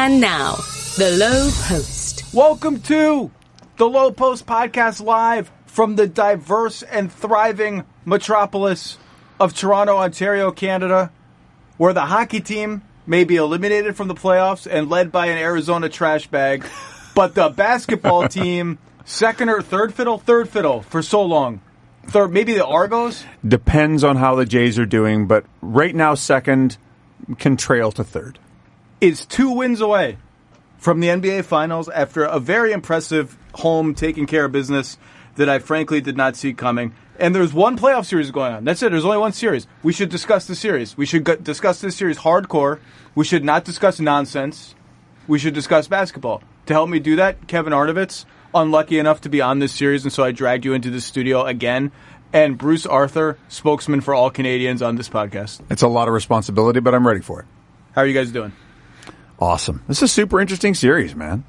And now, the Lowe Post. Welcome to the Lowe Post podcast, live from the diverse and thriving metropolis of Toronto, Ontario, Canada, where the hockey team may be eliminated from the playoffs and led by an Arizona trash bag, but the basketball team, second or third fiddle for so long. Third, maybe the Argos? Depends on how the Jays are doing, but right now second can trail to third. Is 2 wins away from the NBA Finals after a very impressive home taking care of business that I frankly did not see coming. And there's one playoff series going on. That's it. There's only one series. We should discuss the series. We should discuss this series hardcore. We should not discuss nonsense. We should discuss basketball. To help me do that, Kevin Arnovitz, unlucky enough to be on this series, and so I dragged you into the studio again. And Bruce Arthur, spokesman for all Canadians on this podcast. It's a lot of responsibility, but I'm ready for it. How are you guys doing? Awesome. This is a super interesting series, man.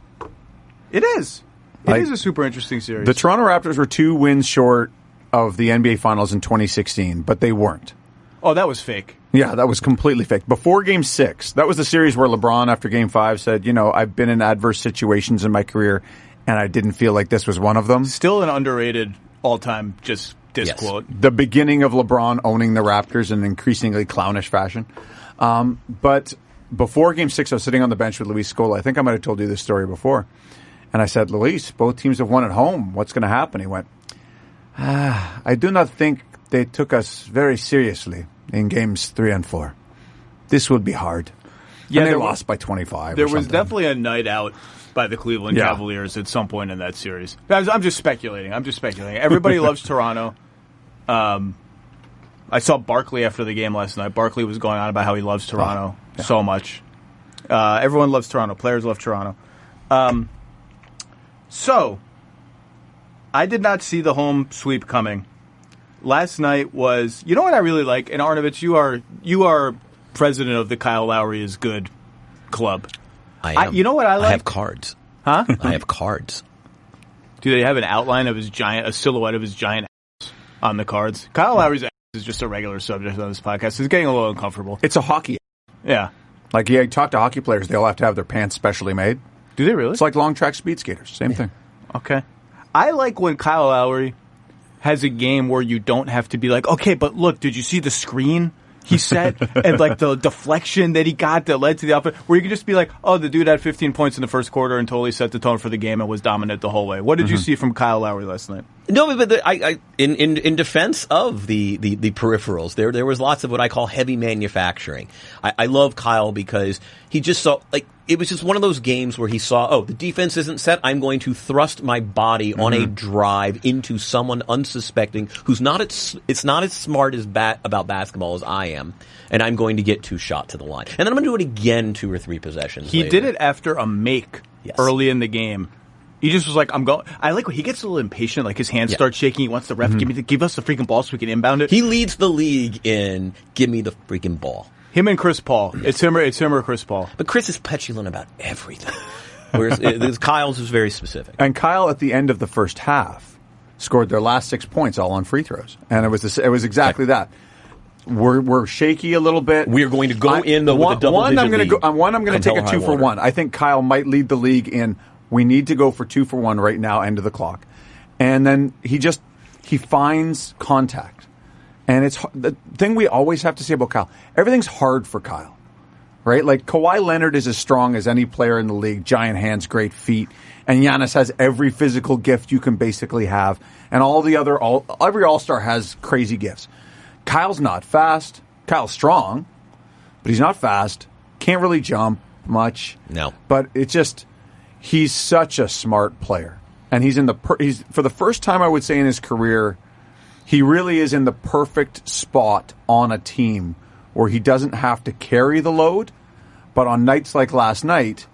It is. It is a super interesting series. The Toronto Raptors were 2 wins short of the NBA Finals in 2016, but they weren't. Oh, that was fake. Yeah, that was completely fake. Before Game 6, that was the series where LeBron, after Game 5, said, I've been in adverse situations in my career, and I didn't feel like this was one of them. Still an underrated all-time just disquote. Yes. The beginning of LeBron owning the Raptors in an increasingly clownish fashion. But before Game 6, I was sitting on the bench with Luis Scola. I think I might have told you this story before. And I said, Luis, both teams have won at home. What's going to happen? He went, I do not think they took us very seriously in Games 3 and 4. This will be hard. Yeah, and they lost by 25 There was definitely a night out by the Cleveland Cavaliers at some point in that series. I'm just speculating. Everybody loves Toronto. I saw Barkley after the game last night. Barkley was going on about how he loves Toronto so much. Everyone loves Toronto. Players love Toronto. So, I did not see the home sweep coming. Last night was, you know what I really like? And Arnovitz, you are president of the Kyle Lowry is good club. I am. You know what I like? I have cards. Huh? I have cards. Do they have an outline of a silhouette of his giant ass on the cards? Kyle Lowry's ass is just a regular subject on this podcast. It's getting a little uncomfortable. It's a hockey. Yeah. Like, you talk to hockey players, they all have to have their pants specially made. Do they really? It's like long track speed skaters. Same thing. Okay. I like when Kyle Lowry has a game where you don't have to be like, okay, but look, did you see the screen he set and like the deflection that he got that led to the offense, where you could just be like, oh, the dude had 15 points in the first quarter and totally set the tone for the game and was dominant the whole way. What did you see from Kyle Lowry last night? No, but in defense of the peripherals, there was lots of what I call heavy manufacturing. I love Kyle because he just saw, like, it was just one of those games where he saw, the defense isn't set. I'm going to thrust my body on a drive into someone unsuspecting who's it's not as smart about basketball as I am, and I'm going to get 2 shot to the line. And then I'm going to do it again 2 or 3 possessions He later. did it after a make early in the game. He just was like, I'm going. I like when he gets a little impatient, like his hands start shaking. He wants the ref give us the freaking ball so we can inbound it. He leads the league in give me the freaking ball. Him and Chris Paul. It's him or Chris Paul. But Chris is petulant about everything. Whereas Kyle's is very specific. And Kyle, at the end of the first half, scored their last 6 points all on free throws. And it was exactly that. We're shaky a little bit. We're going to go in with a double-digit lead. I'm going to take a 2 for 1. I think Kyle might lead the league in, we need to go for 2 for 1 right now, end of the clock. And then he finds contact. And it's the thing we always have to say about Kyle. Everything's hard for Kyle, right? Like, Kawhi Leonard is as strong as any player in the league. Giant hands, great feet. And Giannis has every physical gift you can basically have. And every All-Star has crazy gifts. Kyle's not fast. Kyle's strong, but he's not fast. Can't really jump much. No. But he's such a smart player. And he's for the first time, I would say, in his career, he really is in the perfect spot on a team where he doesn't have to carry the load, but on nights like last night,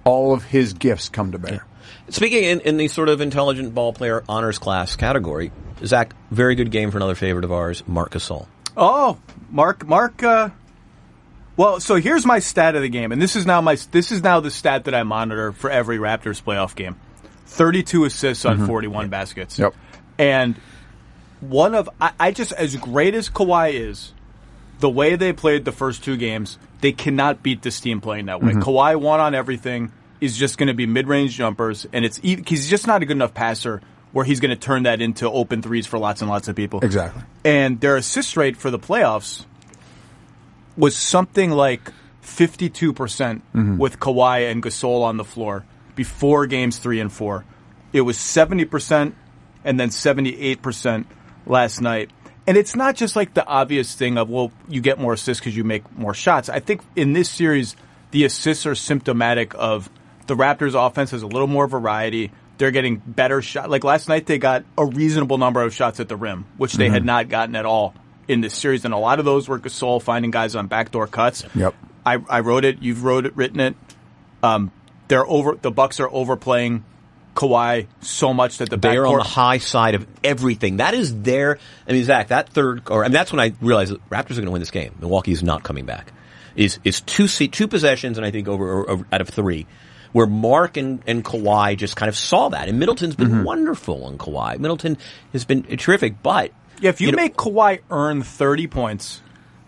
all of his gifts come to bear. Yeah. Speaking in the sort of intelligent ball player honors class category, Zach, very good game for another favorite of ours, Marc Gasol. Oh, Mark. Well, so here's my stat of the game, and this is now the stat that I monitor for every Raptors playoff game: 32 assists on 41 baskets. Yep. And I just, as great as Kawhi is, the way they played the first two games, they cannot beat this team playing that way. Kawhi won on everything. Is just going to be mid-range jumpers, and he's just not a good enough passer where he's going to turn that into open threes for lots and lots of people. Exactly. And their assist rate for the playoffs was something like 52% with Kawhi and Gasol on the floor before games 3 and 4. It was 70% and then 78% last night. And it's not just like the obvious thing of, well, you get more assists because you make more shots. I think in this series, the assists are symptomatic of the Raptors' offense has a little more variety. They're getting better shots. Like last night, they got a reasonable number of shots at the rim, which they had not gotten at all in this series. And a lot of those were Gasol finding guys on backdoor cuts. Yep. I wrote it. You've written it. The Bucks are overplaying Kawhi so much that they're on the high side of everything. That is their. I mean, Zach, that that's when I realized that Raptors are going to win this game. Milwaukee is not coming back. Is two possessions, and I think over out of 3. Where Mark and Kawhi just kind of saw that. And Middleton's been wonderful on Kawhi. Middleton has been terrific, but... Yeah, if you make Kawhi earn 30 points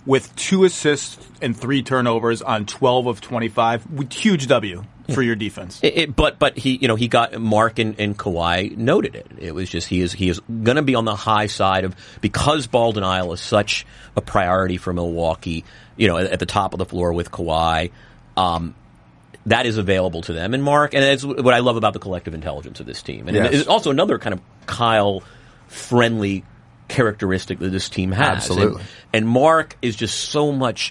with 2 assists and 3 turnovers on 12 of 25, huge W for your defense. But he got Mark and Kawhi noted it. It was just he is going to be on the high side of, because ball denial is such a priority for Milwaukee, at the top of the floor with Kawhi. That is available to them. And Mark, and that's what I love about the collective intelligence of this team. And it's also another kind of Kyle-friendly characteristic that this team has. Absolutely. And Mark is just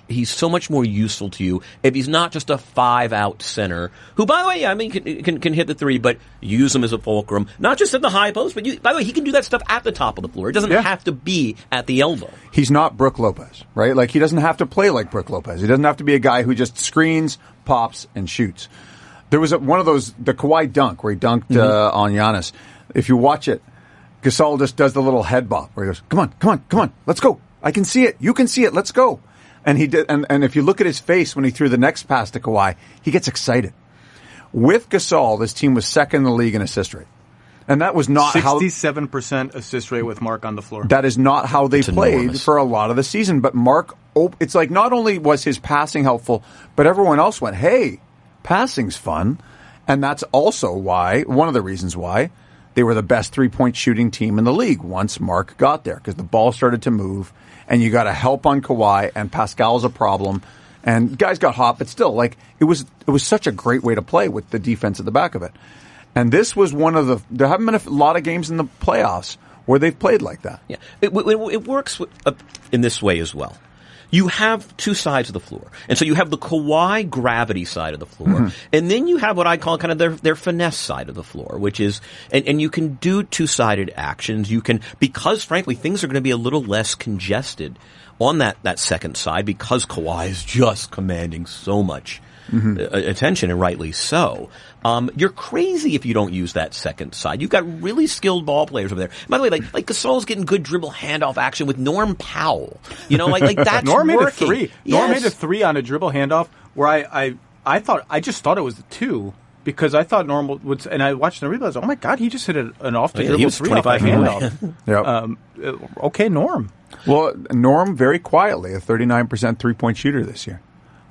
he's so much more useful to you if he's not just a 5-out center, who, by the way, can hit the 3, but use him as a fulcrum, not just at the high post, but by the way, he can do that stuff at the top of the floor. It doesn't have to be at the elbow. He's not Brook Lopez, right? Like, he doesn't have to play like Brook Lopez. He doesn't have to be a guy who just screens, pops, and shoots. There was one of those, the Kawhi dunk, where he dunked on Giannis. If you watch it, Gasol just does the little head bop where he goes, come on, let's go. I can see it. You can see it. Let's go. And he did. And if you look at his face when he threw the next pass to Kawhi, he gets excited. With Gasol, this team was second in the league in assist rate. And that was not 67% assist rate with Mark on the floor. That is not how they played for a lot of the season. But Mark, it's like not only was his passing helpful, but everyone else went, hey, passing's fun. And that's also one of the reasons why they were the best 3-point shooting team in the league once Mark got there, because the ball started to move, and you got to help on Kawhi, and Pascal's a problem, and guys got hot, but still, like, it was such a great way to play with the defense at the back of it. And this was there haven't been a lot of games in the playoffs where they've played like that. Yeah, it works in this way as well. You have 2 sides of the floor. And so you have the Kawhi gravity side of the floor. And then you have what I call kind of their finesse side of the floor, which is, and you can do 2-sided actions. You can, because frankly, things are going to be a little less congested on that second side because Kawhi is just commanding so much attention, and rightly so. You're crazy if you don't use that second side. You've got really skilled ball players over there. By the way, like Gasol's getting good dribble handoff action with Norm Powell. Like that's Norm working. made a 3. Yes. Norm made a 3 on a dribble handoff where I just thought it was the 2 because I thought Norm would, and I watched the replay. I was like, oh my god, he just hit an off the dribble 3 off a handoff. Okay, Norm. Well, Norm very quietly a 39% 3-point shooter this year.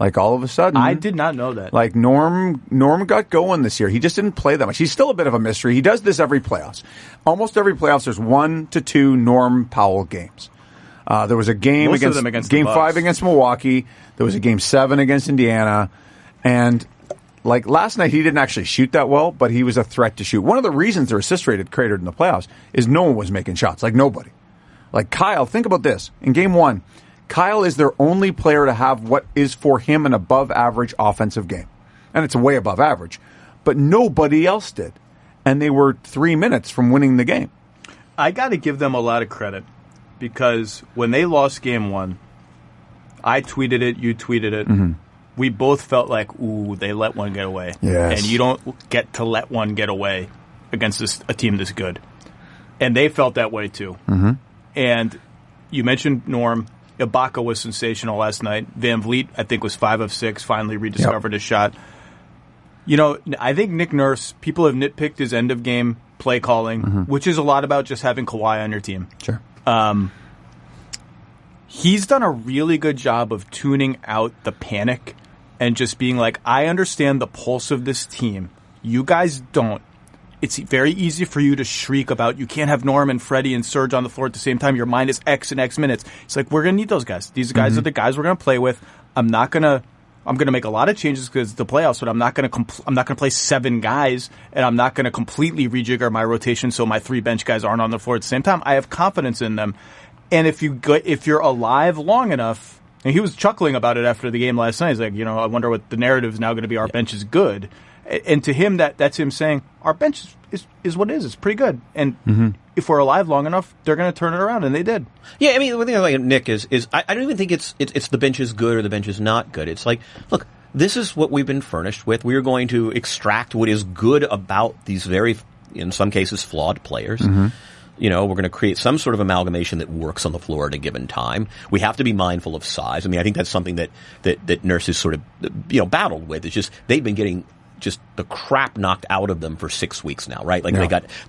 Like, all of a sudden, I did not know that. Like, Norm got going this year. He just didn't play that much. He's still a bit of a mystery. He does this every playoffs. Almost every playoffs, there's 1 to 2 Norm Powell games. There was a game against Game 5 against Milwaukee. There was a Game 7 against Indiana. And, like, last night, he didn't actually shoot that well, but he was a threat to shoot. One of the reasons their assist rate had cratered in the playoffs is no one was making shots. Like, nobody. Like, Kyle, think about this. In Game 1, Kyle is their only player to have what is for him an above-average offensive game. And it's way above average. But nobody else did. And they were 3 minutes from winning the game. I got to give them a lot of credit because when they lost Game 1, I tweeted it, you tweeted it. We both felt like, ooh, they let one get away. Yes. And you don't get to let one get away against a team this good. And they felt that way too. And you mentioned Norm. Ibaka was sensational last night. Van Vliet, I think, was 5 of 6, finally rediscovered his shot. I think Nick Nurse, people have nitpicked his end-of-game play calling, which is a lot about just having Kawhi on your team. Sure. he's done a really good job of tuning out the panic and just being like, I understand the pulse of this team. You guys don't. It's very easy for you to shriek about you can't have Norm and Freddie and Serge on the floor at the same time. You're minus X and X minutes. It's like, we're going to need those guys. These guys are the guys we're going to play with. I'm going to make a lot of changes because it's the playoffs, but I'm not going to play 7 guys, and I'm not going to completely rejigger my rotation so my 3 bench guys aren't on the floor at the same time. I have confidence in them. And if you're alive long enough, and he was chuckling about it after the game last night. He's like, I wonder what the narrative is now going to be. Our bench is good, and to him that's him saying our bench is what it is. It's pretty good, and if we're alive long enough, they're going to turn it around, and they did. Yeah, I mean, the thing I like Nick is I don't even think it's the bench is good or the bench is not good. It's like, look, this is what we've been furnished with. We are going to extract what is good about these very, in some cases, flawed players. We're going to create some sort of amalgamation that works on the floor at a given time. We have to be mindful of size. I mean, I think that's something that nurses sort of, battled with. It's just, they've been getting just the crap knocked out of them for 6 weeks now, right? Like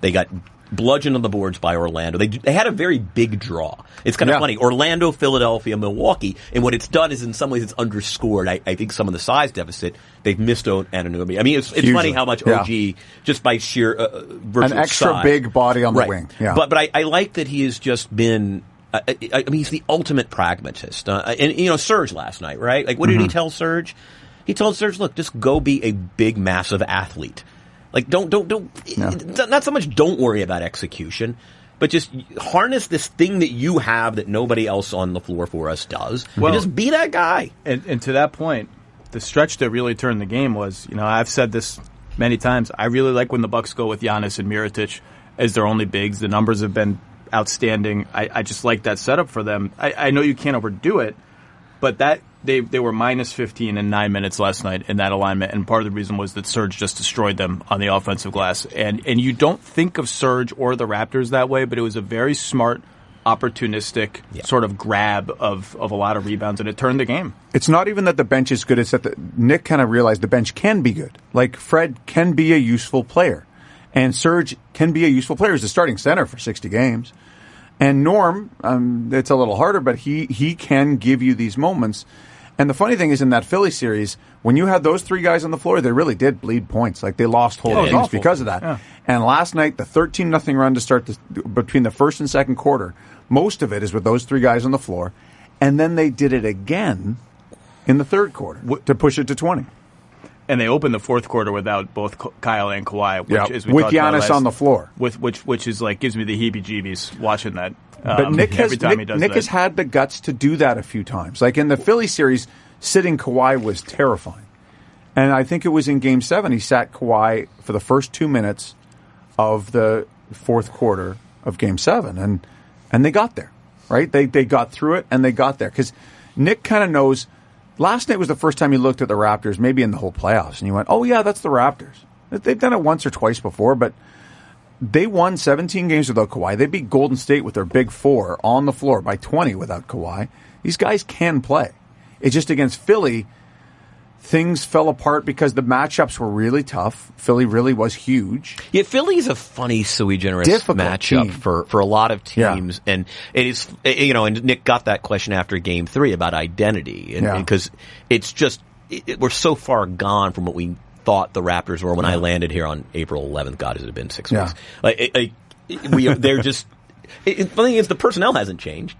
they got bludgeoned on the boards by Orlando. They had a very big draw. It's kind of funny. Orlando, Philadelphia, Milwaukee, and what it's done is in some ways it's underscored, I think, some of the size deficit. They've missed anonymity. I mean, it's funny how much OG, just by sheer virtual an extra size, big body on the wing. Yeah. But I like that he has just been. I mean, he's the ultimate pragmatist. And Serge last night, right? Like, what did he tell Serge? He told Serge, "Look, just go be a big, massive athlete. Like, don't. Not so much. Don't worry about execution, but just harness this thing that you have that nobody else on the floor for us does, and just be that guy." And to that point, the stretch that really turned the game was, I've said this many times. I really like when the Bucks go with Giannis and Mirotic as their only bigs. The numbers have been outstanding. I just like that setup for them. I know you can't overdo it, but that they were minus 15 in 9 minutes last night in that alignment, and part of the reason was that Serge just destroyed them on the offensive glass. And you don't think of Serge or the Raptors that way, but it was a very smart, opportunistic sort of grab of a lot of rebounds, and it turned the game. It's not even that the bench is good, it's that Nick kind of realized the bench can be good. Like, Fred can be a useful player, and Serge can be a useful player. He's the starting center for 60 games. And Norm, it's a little harder, but he can give you these moments. And the funny thing is, in that Philly series, when you had those 3 guys on the floor, they really did bleed points. Like, they lost whole games because of that. Yeah. And last night, the 13-0 run to start between the first and second quarter, most of it is with those 3 guys on the floor. And then they did it again in the third quarter to push it to 20. And they opened the fourth quarter without both Kyle and Kawhi, which is with Giannis on the floor, which is like gives me the heebie-jeebies watching that. But Nick has had the guts to do that a few times. Like in the Philly series, sitting Kawhi was terrifying, and I think it was in Game 7 he sat Kawhi for the first 2 minutes of the fourth quarter of Game 7, and they got there, right? They got through it and they got there because Nick kind of knows. Last night was the first time he looked at the Raptors, maybe in the whole playoffs, and he went, oh, yeah, that's the Raptors. They've done it once or twice before, but they won 17 games without Kawhi. They beat Golden State with their big 4 on the floor by 20 without Kawhi. These guys can play. It's just against Philly, things fell apart because the matchups were really tough. Philly really was huge. Yeah, Philly's a funny sui generis matchup for a lot of teams, and it is, and Nick got that question after Game 3 about identity, and because it's just we're so far gone from what we thought the Raptors were when I landed here on April 11th. God, has it been 6 weeks? They're just. The thing is, the personnel hasn't changed.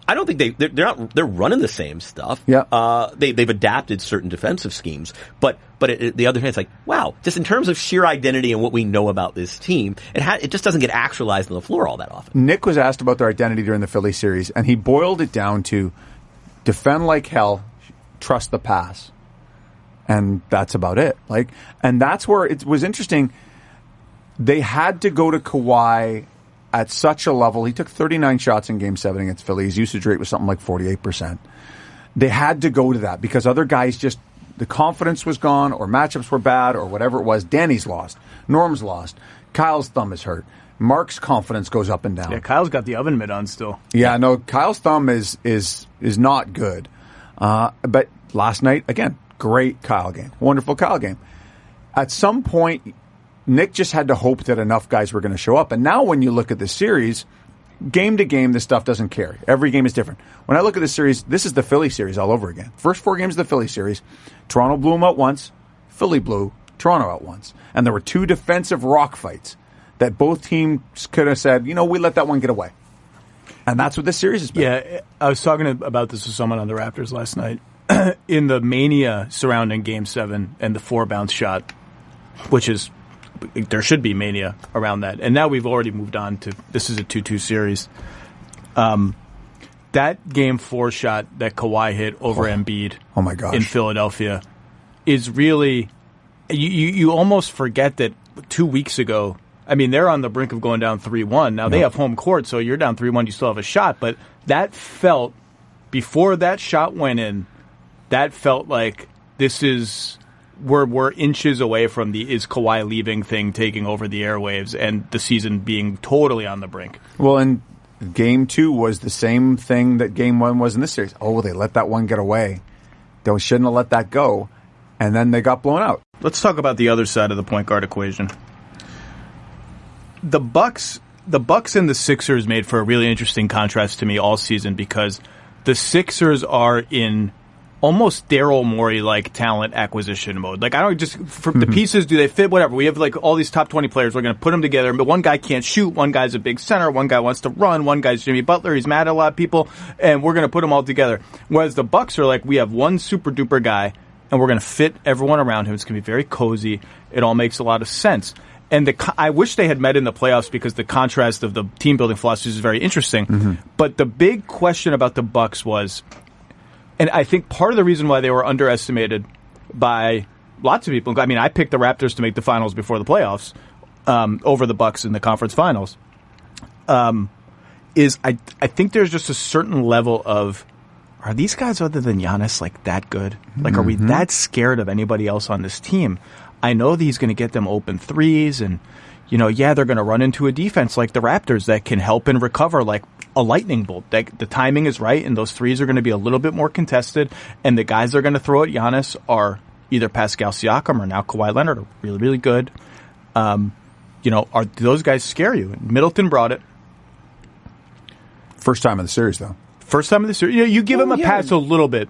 I don't think they're running the same stuff. Yeah. They've adapted certain defensive schemes, but the other hand, it's like, wow, just in terms of sheer identity and what we know about this team, it just doesn't get actualized on the floor all that often. Nick was asked about their identity during the Philly series, and he boiled it down to defend like hell, trust the pass, and that's about it. And that's where it was interesting. They had to go to Kawhi at such a level. He took 39 shots in Game 7 against Philly. His usage rate was something like 48%. They had to go to that because other guys just, the confidence was gone or matchups were bad or whatever it was. Danny's lost. Norm's lost. Kyle's thumb is hurt. Mark's confidence goes up and down. Yeah, Kyle's got the oven mitt on still. Yeah, no, Kyle's thumb is not good. But last night, again, great Kyle game. Wonderful Kyle game. At some point, Nick just had to hope that enough guys were going to show up. And now when you look at the series, game to game, this stuff doesn't carry. Every game is different. When I look at this series, this is the Philly series all over again. First 4 games of the Philly series, Toronto blew them out once, Philly blew Toronto out once. And there were 2 defensive rock fights that both teams could have said, we let that one get away. And that's what this series has been. Yeah, I was talking about this with someone on the Raptors last night. In the mania surrounding Game 7 and the 4-bounce shot, which is, there should be mania around that. And now we've already moved on to, this is a 2-2 series. That Game 4 shot that Kawhi hit over Embiid my gosh. in Philadelphia is really, you almost forget that 2 weeks ago, I mean, they're on the brink of going down 3-1. Now, they have home court, so you're down 3-1, you still have a shot. But that felt, before that shot went in, that felt like this is, we're inches away from the is Kawhi leaving thing taking over the airwaves and the season being totally on the brink. Well, and Game 2 was the same thing that Game 1 was in this series. Oh, they let that one get away. They shouldn't have let that go. And then they got blown out. Let's talk about the other side of the point guard equation. The Bucks and the Sixers made for a really interesting contrast to me all season because the Sixers are in almost Daryl Morey-like talent acquisition mode. Like, I don't just, for the pieces, do they fit? Whatever. We have, like, all these top 20 players. We're going to put them together. But one guy can't shoot. One guy's a big center. One guy wants to run. One guy's Jimmy Butler. He's mad at a lot of people. And we're going to put them all together. Whereas the Bucks are like, we have one super-duper guy, and we're going to fit everyone around him. It's going to be very cozy. It all makes a lot of sense. And I wish they had met in the playoffs because the contrast of the team-building philosophies is very interesting. But the big question about the Bucks was, and I think part of the reason why they were underestimated by lots of people, I mean, I picked the Raptors to make the finals before the playoffs over the Bucks in the conference finals, is I think there's just a certain level of, are these guys other than Giannis like that good? Like, are we that scared of anybody else on this team? I know that he's going to get them open threes and, they're going to run into a defense like the Raptors that can help and recover like a lightning bolt. The timing is right, and those threes are going to be a little bit more contested, and the guys they're going to throw at Giannis are either Pascal Siakam or now Kawhi Leonard are really, really good. Do those guys scare you? Middleton brought it. First time in the series, though. First time in the series. You give him a pass a little bit.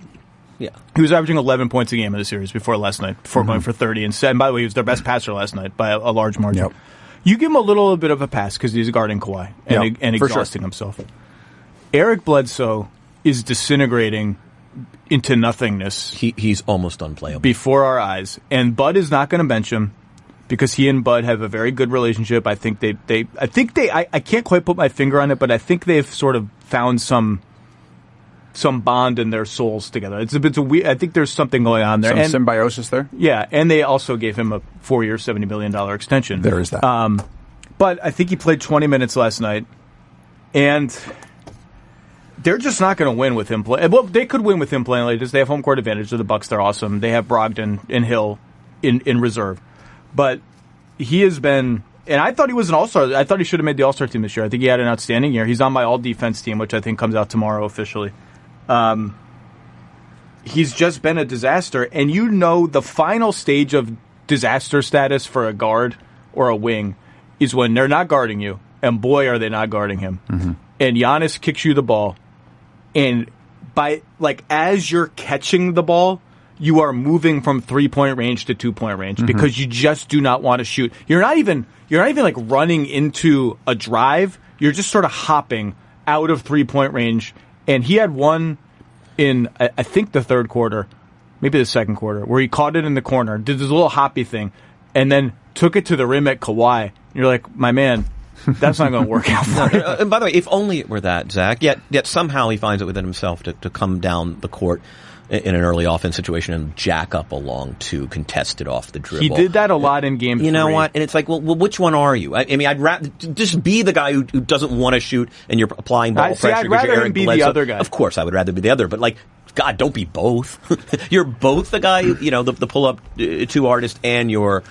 Yeah. He was averaging 11 points a game in the series before last night, before going for 30. And by the way, he was their best passer last night by a large margin. Yep. You give him a little bit of a pass because he's guarding Kawhi and exhausting himself. Eric Bledsoe is disintegrating into nothingness. He's almost unplayable. Before our eyes. And Bud is not going to bench him because he and Bud have a very good relationship. I think I can't quite put my finger on it, but I think they've sort of found some bond in their souls together. It's a weird, I think there's something going on there. Some symbiosis there? Yeah, and they also gave him a 4-year, $70 million extension. There is that. But I think he played 20 minutes last night, and they're just not going to win with him playing. Well, they could win with him playing like this. They have home court advantage of the Bucks. They're awesome. They have Brogdon and Hill in reserve. But he has been, and I thought he was an all-star. I thought he should have made the all-star team this year. I think he had an outstanding year. He's on my all-defense team, which I think comes out tomorrow officially. He's just been a disaster, and the final stage of disaster status for a guard or a wing is when they're not guarding you, and boy, are they not guarding him. And Giannis kicks you the ball, and as you're catching the ball, you are moving from 3-point range to 2-point range because you just do not want to shoot. You're not even like running into a drive. You're just sort of hopping out of 3-point range. And he had one in, I think, the third quarter, maybe the second quarter, where he caught it in the corner, did this little hoppy thing, and then took it to the rim at Kawhi. And you're like, my man, that's not going to work out for you. And by the way, if only it were that, Zach, yet somehow he finds it within himself to come down the court in an early offense situation and jack up a long two, contested off the dribble. He did that a lot in game 3. You know what? And it's like, well, which one are you? I mean, I'd rather just be the guy who doesn't want to shoot and you're applying ball pressure. I'd rather him be the other guy. Of course, I would rather be the other, but God, don't be both. You're both the guy, the pull-up two artist, and you're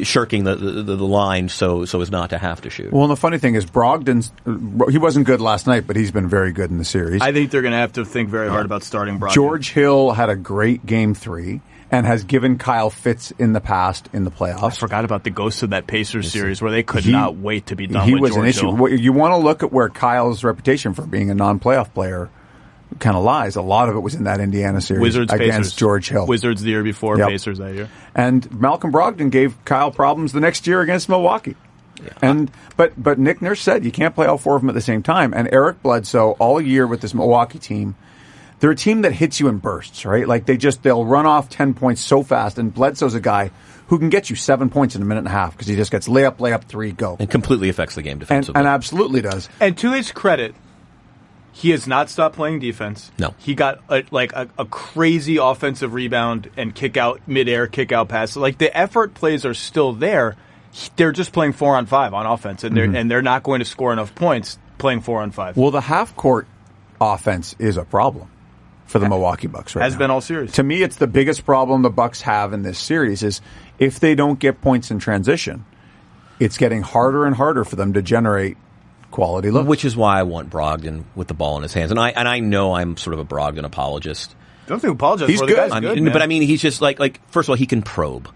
shirking the line so as not to have to shoot. Well, and the funny thing is he wasn't good last night, but he's been very good in the series. I think they're going to have to think very hard about starting Brogdon. George Hill had a great game 3, and has given Kyle fits in the past in the playoffs. I forgot about the ghost of that Pacers series where they could not wait to be done he with was George an issue. Hill. You want to look at where Kyle's reputation for being a non-playoff player kind of lies. A lot of it was in that Indiana series Wizards, against Pacers. George Hill. Wizards the year before, Yep. Pacers that year. And Malcolm Brogdon gave Kyle problems the next year against Milwaukee. Yeah. But Nick Nurse said you can't play all four of them at the same time. And Eric Bledsoe all year with this Milwaukee team, they're a team that hits you in bursts, right? Like they'll run off 10 points so fast. And Bledsoe's a guy who can get you 7 points in a minute and a half because he just gets layup, 3, go. And completely affects the game defensively. And absolutely does. And to his credit, he has not stopped playing defense. No. He got a crazy offensive rebound and midair kick out pass. Like the effort plays are still there. They're just playing 4-on-5 on offense, and they're not going to score enough points playing 4-on-5. Well, the half court offense is a problem for the Milwaukee Bucks right now. Has been all series. To me, it's the biggest problem the Bucks have in this series is if they don't get points in transition, it's getting harder and harder for them to generate quality looks. Which is why I want Brogdon with the ball in his hands. And I know I'm sort of a Brogdon apologist. Don't think apologize. He's for good. The guy's good, man. But I mean, he's just like first of all, he can probe.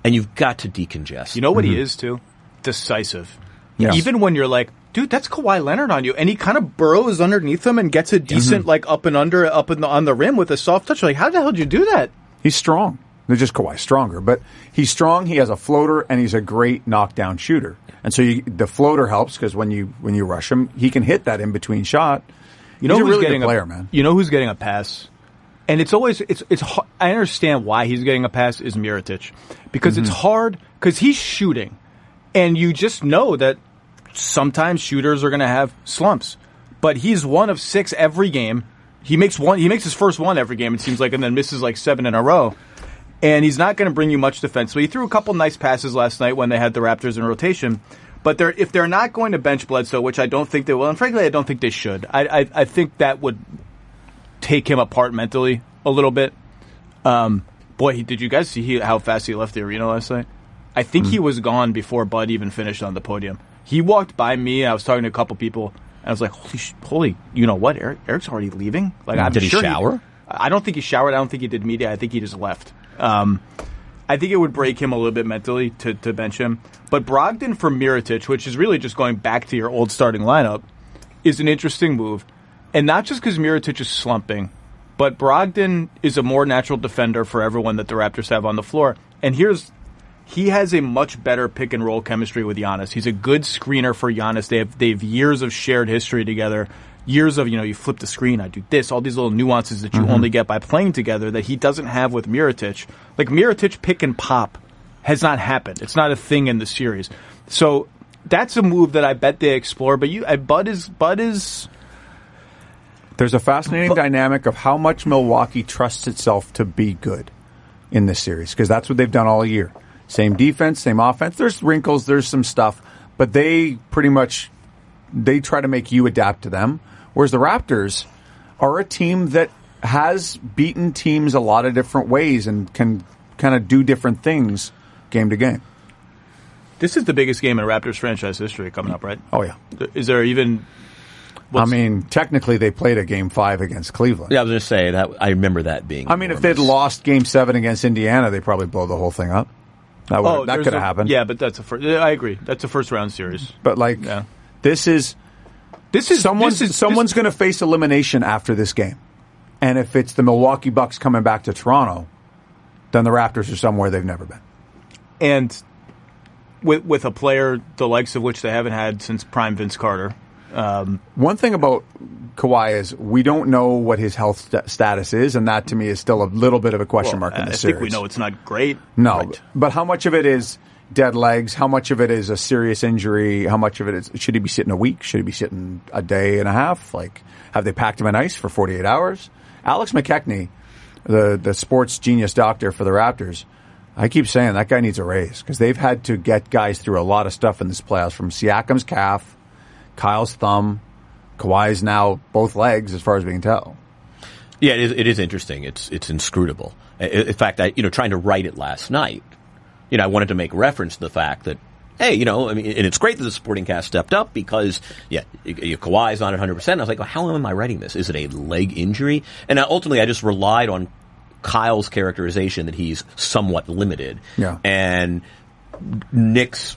And you've got to decongest. You know what he is, too? Decisive. Yes. Even when you're like, dude, that's Kawhi Leonard on you. And he kind of burrows underneath him and gets a decent, up and under, on the rim with a soft touch. Like, how the hell did you do that? He's strong. They're just Kawhi stronger. But he's strong, he has a floater, and he's a great knockdown shooter. And so the floater helps because when you rush him, he can hit that in-between shot. You know he's who's a really getting good player, man. You know who's getting a pass? And it's always it's I understand why he's getting a pass is Mirotic because it's hard because he's shooting, and you just know that sometimes shooters are going to have slumps. But he's 1 of 6 every game. He makes his first one every game. It seems like, and then misses like 7 in a row. And he's not going to bring you much defensively. He threw a couple nice passes last night when they had the Raptors in rotation. But if they're not going to bench Bledsoe, which I don't think they will, and frankly I don't think they should. I think that would take him apart mentally a little bit. Boy, did you guys see how fast he left the arena last night? I think he was gone before Bud even finished on the podium. He walked by me, and I was talking to a couple people, and I was like, holy, you know what? Eric's already leaving? Like, I'm Did sure he shower? I don't think he showered. I don't think he did media. I think he just left. I think it would break him a little bit mentally to bench him. But Brogdon for Mirotic, which is really just going back to your old starting lineup, is an interesting move. And not just because Mirotic is slumping, but Brogdon is a more natural defender for everyone that the Raptors have on the floor. And he has a much better pick and roll chemistry with Giannis. He's a good screener for Giannis. They have years of shared history together. Years of, you flip the screen, I do this, all these little nuances that you only get by playing together that he doesn't have with Mirotic. Like Mirotic pick and pop has not happened. It's not a thing in the series. So that's a move that I bet they explore. But Bud is. There's a fascinating dynamic of how much Milwaukee trusts itself to be good in this series because that's what they've done all year. Same defense, same offense. There's wrinkles, there's some stuff, but they try to make you adapt to them. Whereas the Raptors are a team that has beaten teams a lot of different ways and can kind of do different things game to game. This is the biggest game in Raptors franchise history coming up, right? Oh, yeah. Is there even... technically they played a Game 5 against Cleveland. Yeah, I was going to say that. I remember that being. If they'd lost Game 7 against Indiana, they'd probably blow the whole thing up. That could have happened. Yeah, but that's I agree. That's a first round series. But this is someone's going to face elimination after this game, and if it's the Milwaukee Bucks coming back to Toronto, then the Raptors are somewhere they've never been. And with a player the likes of which they haven't had since prime Vince Carter. One thing about Kawhi is we don't know what his health status is, and that to me is still a little bit of a question mark in this series. I think we know it's not great. No, but how much of it is dead legs? How much of it is a serious injury? How much of it is should he be sitting a week? Should he be sitting a day and a half? Like, have they packed him in ice for 48 hours? Alex McKechnie, the sports genius doctor for the Raptors, I keep saying that guy needs a raise because they've had to get guys through a lot of stuff in this playoffs, from Siakam's calf, Kyle's thumb, Kawhi's now both legs, as far as we can tell. Yeah, it is interesting. It's inscrutable. In fact, trying to write it last night, I wanted to make reference to the fact that, hey, and it's great that the supporting cast stepped up because, Kawhi's not at 100%. I was like, well, how am I writing this? Is it a leg injury? And ultimately, I just relied on Kyle's characterization that he's somewhat limited. Yeah. And Nick's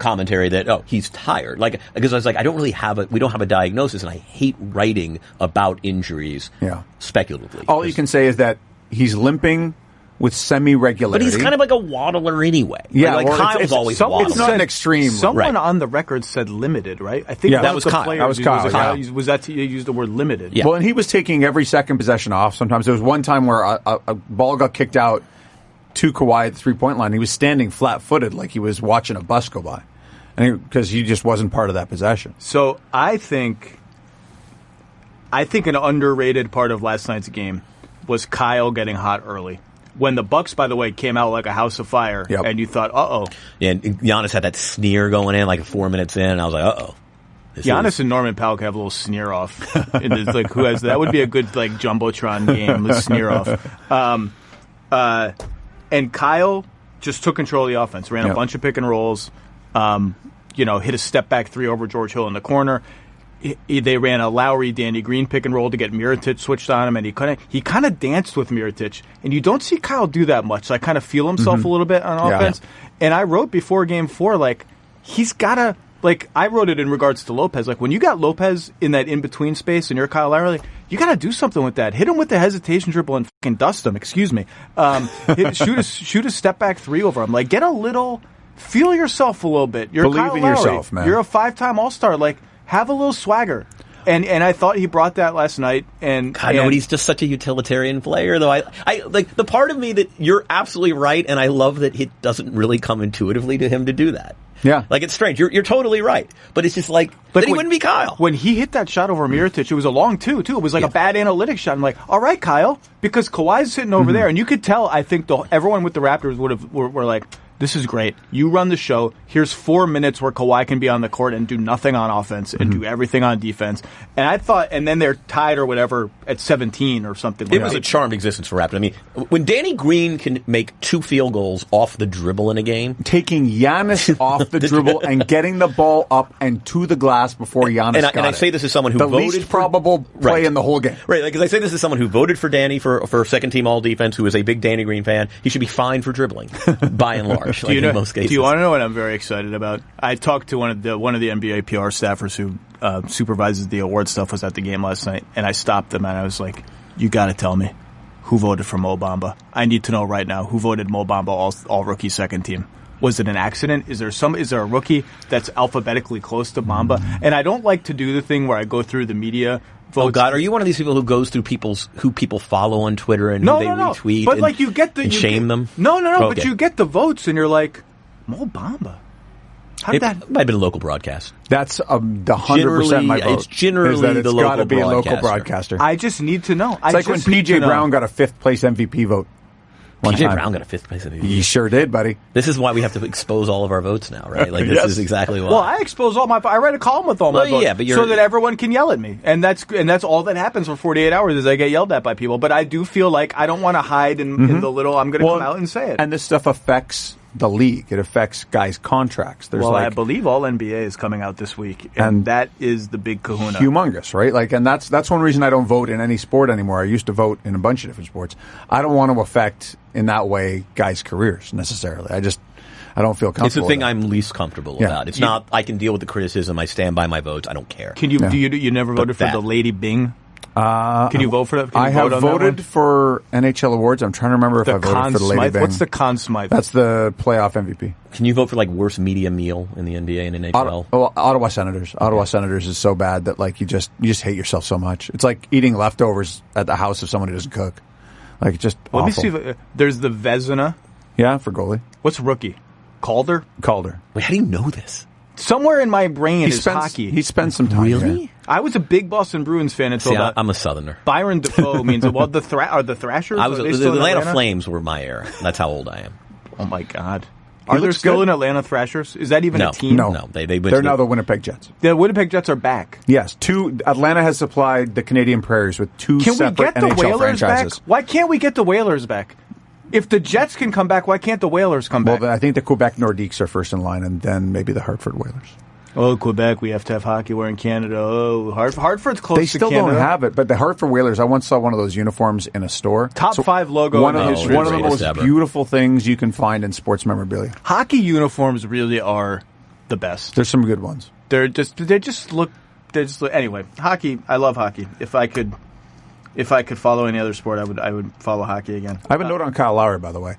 commentary that, he's tired. Like, because I was like, we don't have a diagnosis, and I hate writing about injuries speculatively. All you can say is that he's limping with semi-regularity. But he's kind of like a waddler anyway. Yeah, like Kyle's always waddling. It's not an extreme. Someone on the record said limited, right? I think that was Kyle. That was Kyle. Was that he used the word limited? Yeah. Well, and he was taking every second possession off. Sometimes there was one time where a ball got kicked out to Kawhi at the three-point line. He was standing flat-footed like he was watching a bus go by, because he just wasn't part of that possession. So I think an underrated part of last night's game was Kyle getting hot early. When the Bucks, by the way, came out like a house of fire, and you thought, uh-oh. Yeah, and Giannis had that sneer going in like 4 minutes in, and I was like, uh-oh. Giannis and Norman Powell could have a little sneer off. Like, who has that? Would be a good like Jumbotron game, the sneer off. And Kyle just took control of the offense, ran a bunch of pick and rolls, hit a step back three over George Hill in the corner. They ran a Lowry, Danny Green pick and roll to get Mirotic switched on him, and he kind of danced with Mirotic. And you don't see Kyle do that much. So I kind of feel himself a little bit on offense. And I wrote before Game 4, like, he's got to, like, I wrote it in regards to Lopez. Like, when you got Lopez in that in-between space and you're Kyle Lowry, you got to do something with that. Hit him with the hesitation dribble and fucking dust him. Excuse me. Shoot a step back three over him. Like, get a little, feel yourself a little bit. You're Believe Kyle in Lowry. yourself, man. You're a 5-time All-Star. Like, have a little swagger. And I thought he brought that last night. And I know, but he's just such a utilitarian player, though. I like the part of me that you're absolutely right, and I love that it doesn't really come intuitively to him to do that. Yeah. Like, it's strange. You're totally right. But it's just like he wouldn't be Kyle. When he hit that shot over Mirotic, it was a long two, too. It was like a bad analytics shot. I'm like, all right, Kyle, because Kawhi's sitting over there. And you could tell, I think, everyone with the Raptors were like, this is great. You run the show. Here's 4 minutes where Kawhi can be on the court and do nothing on offense and do everything on defense. And I thought, and then they're tied or whatever at 17 or something. It was a charmed existence for Raptors. I mean, when Danny Green can make 2 field goals off the dribble in a game, taking Giannis off the dribble and getting the ball up and to the glass before Giannis got it. And I say this as someone who the voted least probable play in the whole game. Right, because I say this as someone who voted for Danny for second team all defense, who is a big Danny Green fan. He should be fined for dribbling, by and large, in most cases. Do you want to know what I'm very excited about? I talked to one of the NBA PR staffers who supervises the award stuff, was at the game last night, and I stopped them and I was like, you got to tell me who voted for Mo Bamba. I need to know right now who voted Mo Bamba all rookie second team. Was it an accident? Is there a rookie that's alphabetically close to Bamba? And I don't like to do the thing where I go through the media votes. Oh God, are you one of these people who goes through who people follow on Twitter and who they retweet? But like you get the shame them. No. Okay. But you get the votes and you're like, Mo Bamba. It might have been a local broadcast. That's the 100% my vote. It's generally the local got to be a local broadcaster. I just need to know. It's like when P.J. Brown got a 5th place MVP vote. P.J. Brown got a 5th place MVP. He sure did, buddy. This is why we have to expose all of our votes now, right? Like this is exactly why. Well, I expose all my. I write a column with all my votes, yeah, but so that everyone can yell at me, and that's all that happens for 48 hours is I get yelled at by people. But I do feel like I don't want to hide in the little. I'm going to come out and say it. And this stuff affects the league. It affects guys' contracts. I believe all NBA is coming out this week, and that is the big kahuna. Humongous, right? Like, and that's one reason I don't vote in any sport anymore. I used to vote in a bunch of different sports. I don't want to affect in that way guys' careers necessarily. I don't feel comfortable. It's the thing I'm least comfortable about. It's not. I can deal with the criticism. I stand by my votes. I don't care. Can you? Do you never voted for the Lady Bing? Can you vote for that? I have voted for NHL awards. I'm trying to remember if I voted for the Lady Bing. What's the Conn Smythe? That's the playoff MVP. Can you vote for like worst media meal in the NBA and NHL? Ottawa Senators. Ottawa Senators is so bad that like you just hate yourself so much. It's like eating leftovers at the house of someone who doesn't cook. Like just awful. Let me see if there's the Vezina. Yeah, for goalie. What's rookie? Calder. Wait, how do you know this? Somewhere in my brain is hockey. He spent some time. Really? Yeah. I was a big Boston Bruins fan until I'm a Southerner. Byron Defoe means are the Thrashers? The Atlanta Flames were my era. That's how old I am. Oh my God! Are there still an Atlanta Thrashers? Is that even a team? No. They're now the Winnipeg Jets. The Winnipeg Jets are back. Yes, Atlanta has supplied the Canadian Prairies with two separate NHL Whalers franchises. Back? Why can't we get the Whalers back? If the Jets can come back, why can't the Whalers come back? Well, I think the Quebec Nordiques are first in line, and then maybe the Hartford Whalers. Oh, Quebec, we have to have hockey. We're in Canada. Oh, Hartford's close They to still Canada. don't have it, but the Hartford Whalers, I once saw one of those uniforms in a store. Top 5 logo One in of history. the most ever. beautiful things you can find in sports memorabilia. Hockey uniforms really are the best. There's some good ones. They just look anyway. Hockey, I love hockey. If I could follow any other sport, I would follow hockey again. I have a note on Kyle Lowry, by the way.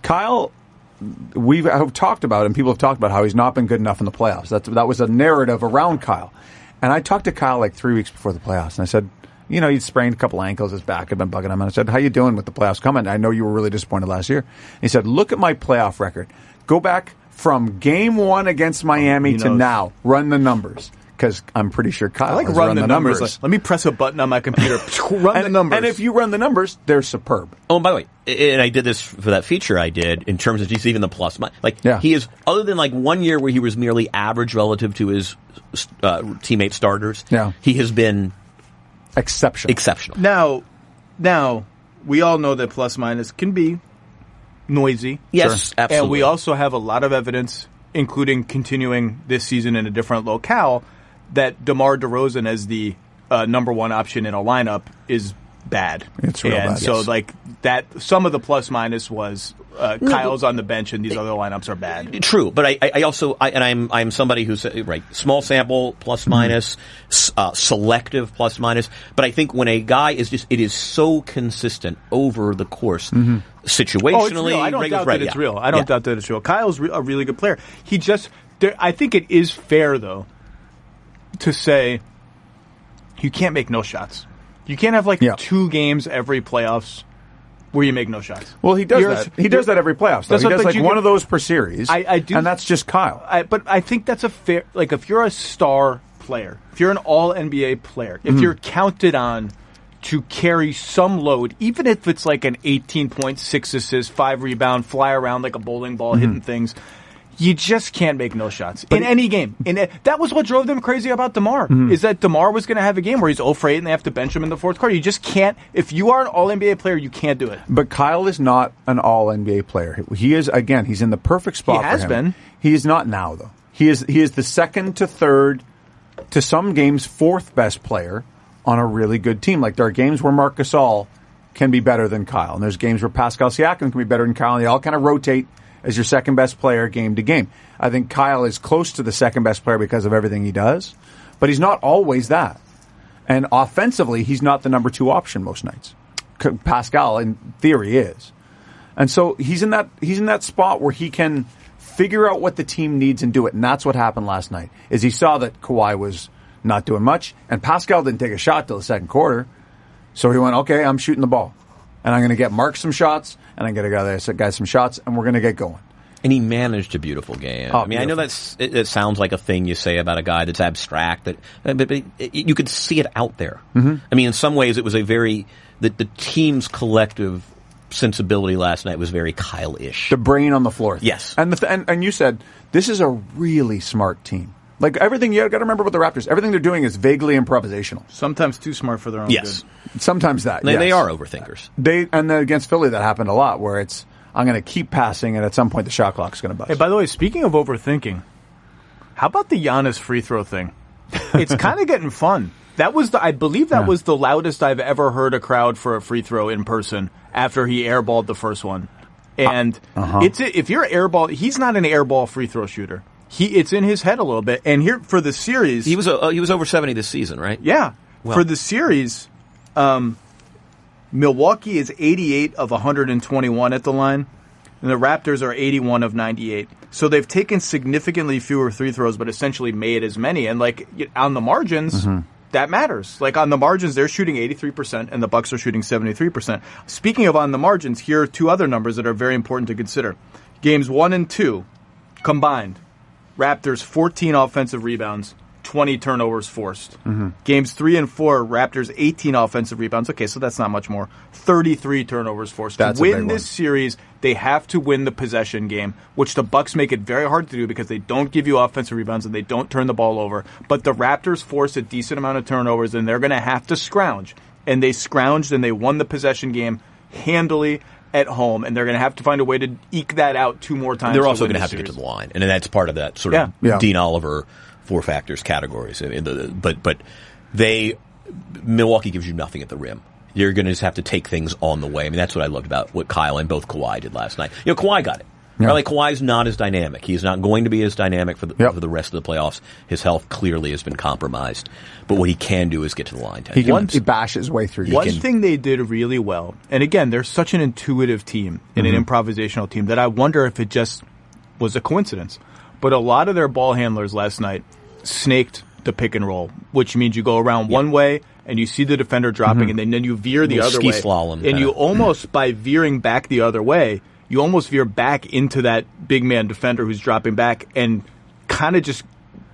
Kyle, have talked about, and people have talked about how he's not been good enough in the playoffs. That was a narrative around Kyle. And I talked to Kyle like 3 weeks before the playoffs, and I said, he'd sprained a couple ankles, his back had been bugging him. And I said, how you doing with the playoffs coming? I know you were really disappointed last year. And he said, look at my playoff record. Go back from game 1 against Miami to now. Run the numbers. Because I'm pretty sure Kyle has run the numbers. Like, let me press a button on my computer. Run the numbers. And if you run the numbers, they're superb. Oh, and by the way, and I did this for that feature I did in terms of just even the plus. He is, other than like 1 year where he was merely average relative to his teammate starters, he has been exceptional. Now, we all know that plus minus can be noisy. Yes, sure. absolutely. And we also have a lot of evidence, including continuing this season in a different locale, that DeMar DeRozan as the number 1 option in a lineup is bad. It's real bad. And so, that some of the plus minus was Kyle's on the bench and these other lineups are bad. True, but I'm somebody who's small sample plus minus, selective plus minus. But I think when a guy it is so consistent over the course, situationally, I don't doubt that it's real. I don't doubt that it's real. Kyle's a really good player. I think it is fair though to say you can't make no shots. You can't have 2 games every playoffs where you make no shots. Well, he does that. He does that every playoffs. He does one of those per series. I do, and that's just Kyle. But I think that's a fair. If you're a star player, if you're an All NBA player, if you're counted on to carry some load, even if it's like an 18.6 assist, 5 rebound, fly around like a bowling ball, hitting things. You just can't make no shots in any game. That was what drove them crazy about DeMar, is that DeMar was going to have a game where he's 0 for 8 and they have to bench him in the fourth quarter. You just can't. If you are an All-NBA player, you can't do it. But Kyle is not an All-NBA player. He is, again, he's in the perfect spot for him. He has been. He is not now, though. He is the second to third, to some games, 4th best player on a really good team. Like, there are games where Marc Gasol can be better than Kyle, and there's games where Pascal Siakam can be better than Kyle, and they all kind of rotate as your second best player game to game. I think Kyle is close to the second best player because of everything he does, but he's not always that. And offensively, he's not the number 2 option most nights. Pascal, in theory, is. And so he's in that spot where he can figure out what the team needs and do it. And that's what happened last night, is he saw that Kawhi was not doing much, and Pascal didn't take a shot till the second quarter. So he went, okay, I'm shooting the ball. And I'm going to get Mark some shots, and I'm going to get the other guy some shots, and we're going to get going. And he managed a beautiful game. Oh, I mean, beautiful. I know it sounds like a thing you say about a guy that's abstract, but you could see it out there. I mean, in some ways, it was the team's collective sensibility last night was very Kyle-ish. The brain on the floor. Yes. And you said, this is a really smart team. Like, everything, you got to remember about the Raptors, everything they're doing is vaguely improvisational. Sometimes too smart for their own good. Sometimes that, They are overthinkers. And then against Philly, that happened a lot, where it's, I'm going to keep passing, and at some point the shot clock's going to bust. Hey, by the way, speaking of overthinking, how about the Giannis free throw thing? It's kind of getting fun. I believe that was the loudest I've ever heard a crowd for a free throw in person after he airballed the first one. And if you're airball, he's not an airball free throw shooter. It's in his head a little bit. And here for the series, he was over 70 this season, right? Yeah. Well, for the series, Milwaukee is 88 of 121 at the line, and the Raptors are 81 of 98. So they've taken significantly fewer free throws, but essentially made as many. And on the margins, that matters. Like on the margins, they're shooting 83%, and the Bucks are shooting 73%. Speaking of on the margins, here are 2 other numbers that are very important to consider. Games 1 and 2 combined. Raptors 14 offensive rebounds, 20 turnovers forced. Games 3 and 4, Raptors 18 offensive rebounds. Okay, so that's not much more. 33 turnovers forced. That's to win this series, they have to win the possession game, which the Bucks make it very hard to do because they don't give you offensive rebounds and they don't turn the ball over. But the Raptors force a decent amount of turnovers, and they're going to have to scrounge. And they scrounged, and they won the possession game handily at home, and they're going to have to find a way to eke that out 2 more times. They're also going to have to get to the line, and that's part of that sort of Dean Oliver four factors categories. But Milwaukee gives you nothing at the rim. You're going to just have to take things on the way. I mean, that's what I loved about what Kyle and both Kawhi did last night. Kawhi got it. Yeah. Right, like Kawhi's not as dynamic. He's not going to be as dynamic for the rest of the playoffs. His health clearly has been compromised. But what he can do is get to the line. He bashes his way through. One thing they did really well, and again, they're such an intuitive team and an improvisational team that I wonder if it just was a coincidence. But a lot of their ball handlers last night snaked the pick and roll, which means you go around one way and you see the defender dropping, and then you veer the other way. Slalom, and you almost, by veering back the other way, you almost veer back into that big man defender who's dropping back and kind of just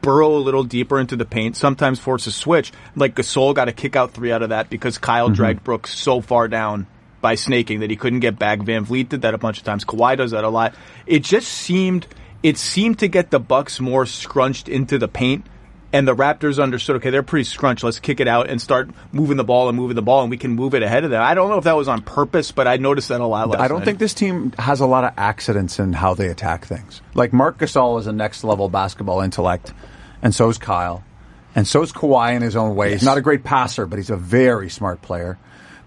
burrow a little deeper into the paint, sometimes force a switch. Like Gasol got a kick out 3 out of that because Kyle dragged Brooks so far down by snaking that he couldn't get back. Van Vliet did that a bunch of times. Kawhi does that a lot. It seemed to get the Bucks more scrunched into the paint. And the Raptors understood, okay, they're pretty scrunched. Let's kick it out and start moving the ball, and we can move it ahead of them. I don't know if that was on purpose, but I noticed that a lot last night. I don't think this team has a lot of accidents in how they attack things. Like, Marc Gasol is a next-level basketball intellect, and so is Kyle. And so is Kawhi in his own way. He's not a great passer, but he's a very smart player.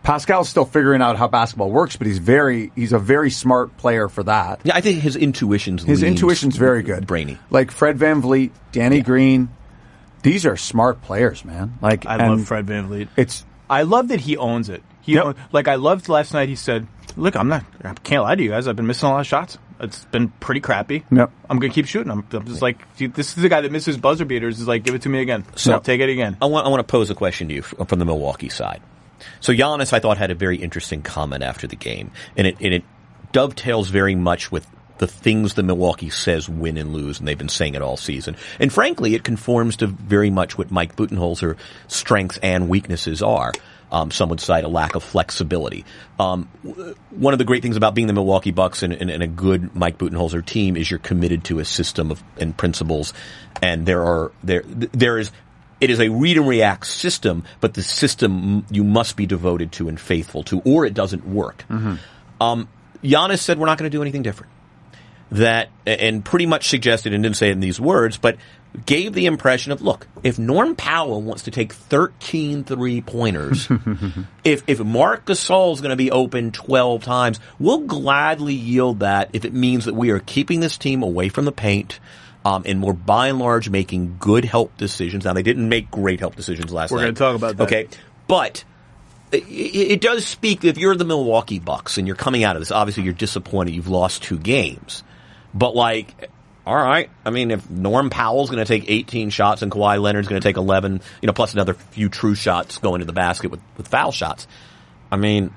Pascal's still figuring out how basketball works, but he's a very smart player for that. Yeah, I think his intuition's very good. Brainy. Like Fred VanVleet, Danny Green. These are smart players, man. Like, I love Fred VanVleet. I love that he owns it. I loved last night. He said, "Look, I can't lie to you guys. I've been missing a lot of shots. It's been pretty crappy. Yep. I'm going to keep shooting. I'm just like, this is the guy that misses buzzer beaters. Is like, give it to me again. So take it again." I want to pose a question to you from the Milwaukee side. So Giannis, I thought, had a very interesting comment after the game, and it dovetails very much with the things the Milwaukee says win and lose, and they've been saying it all season. And frankly, it conforms to very much what Mike Budenholzer's strengths and weaknesses are. Some would cite a lack of flexibility. One of the great things about being the Milwaukee Bucks and a good Mike Budenholzer team is you're committed to a system and principles, and it is a read and react system, but the system you must be devoted to and faithful to, or it doesn't work. Giannis said we're not going to do anything different. And pretty much suggested, and didn't say it in these words, but gave the impression of, look, if Norm Powell wants to take 13 three-pointers, if Marc Gasol is going to be open 12 times, we'll gladly yield that if it means that we are keeping this team away from the paint, and we're by and large making good help decisions. Now, they didn't make great help decisions last night. We're going to talk about that. Okay, but it does speak, if you're the Milwaukee Bucks and you're coming out of this, obviously you're disappointed you've lost 2 games. But, like, all right, I mean, if Norm Powell's going to take 18 shots and Kawhi Leonard's going to take 11, plus another few true shots going to the basket with foul shots, I mean,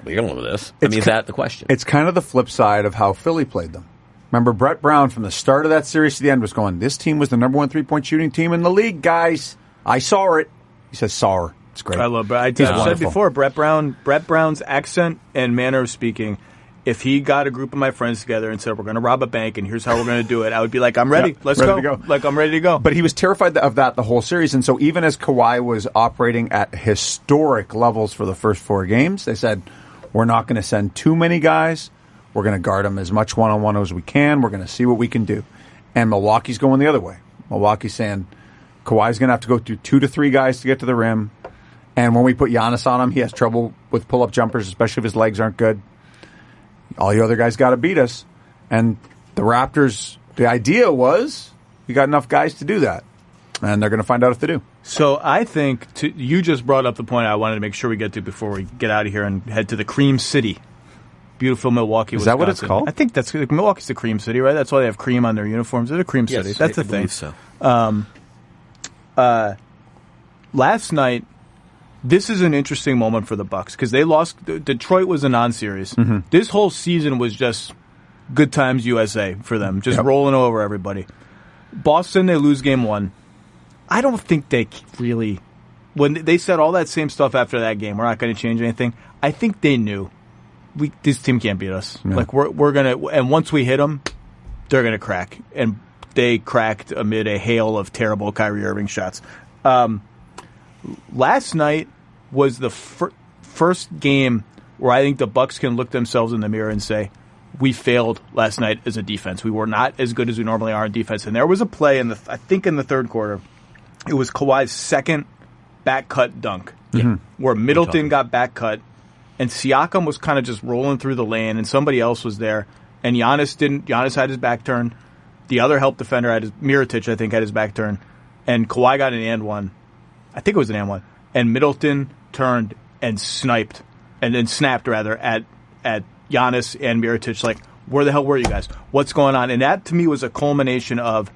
we're going with this. Is that the question? It's kind of the flip side of how Philly played them. Remember, Brett Brown, from the start of that series to the end, was going, this team was the number 1 3-point shooting team in the league, guys. I saw it. He says, saw her. It's great. I love Brett. I said before, Brett Brown's accent and manner of speaking, if he got a group of my friends together and said, we're going to rob a bank and here's how we're going to do it, I would be like, I'm ready. Let's go. Like, I'm ready to go. But he was terrified of that the whole series. And so even as Kawhi was operating at historic levels for the first 4 games, they said, we're not going to send too many guys. We're going to guard them as much one-on-one as we can. We're going to see what we can do. And Milwaukee's going the other way. Milwaukee's saying, Kawhi's going to have to go through 2 to 3 guys to get to the rim. And when we put Giannis on him, he has trouble with pull-up jumpers, especially if his legs aren't good. All you other guys got to beat us. And the Raptors, the idea was you got enough guys to do that. And they're going to find out if they do. So I think you just brought up the point I wanted to make sure we get to before we get out of here and head to the Cream City. Beautiful Milwaukee, Is Wisconsin. that what it's called? I think that's Milwaukee's the Cream City, right? That's why they have cream on their uniforms. They're the Cream City. That's the thing. So. Last night, this is an interesting moment for the Bucks because they lost. Detroit was a non-series. This whole season was just good times USA for them, just rolling over everybody. Boston, they lose game 1. I don't think they really, when they said all that same stuff after that game, we're not going to change anything. I think they knew this team can't beat us. Yeah. Like we're gonna, and once we hit them, they're gonna crack, and they cracked amid a hail of terrible Kyrie Irving shots. Last night was the first game where I think the Bucks can look themselves in the mirror and say, we failed last night as a defense. We were not as good as we normally are in defense. And there was a play I think in the third quarter, it was Kawhi's second back cut dunk, where Middleton got back cut, and Siakam was kind of just rolling through the lane, and somebody else was there, and Giannis had his back turn. The other help defender Mirotic, I think, had his back turn, and Kawhi got an and one. I think it was an and one, and Middleton turned and snapped at Giannis and Mirotic, like, where the hell were you guys? What's going on? And that, to me, was a culmination of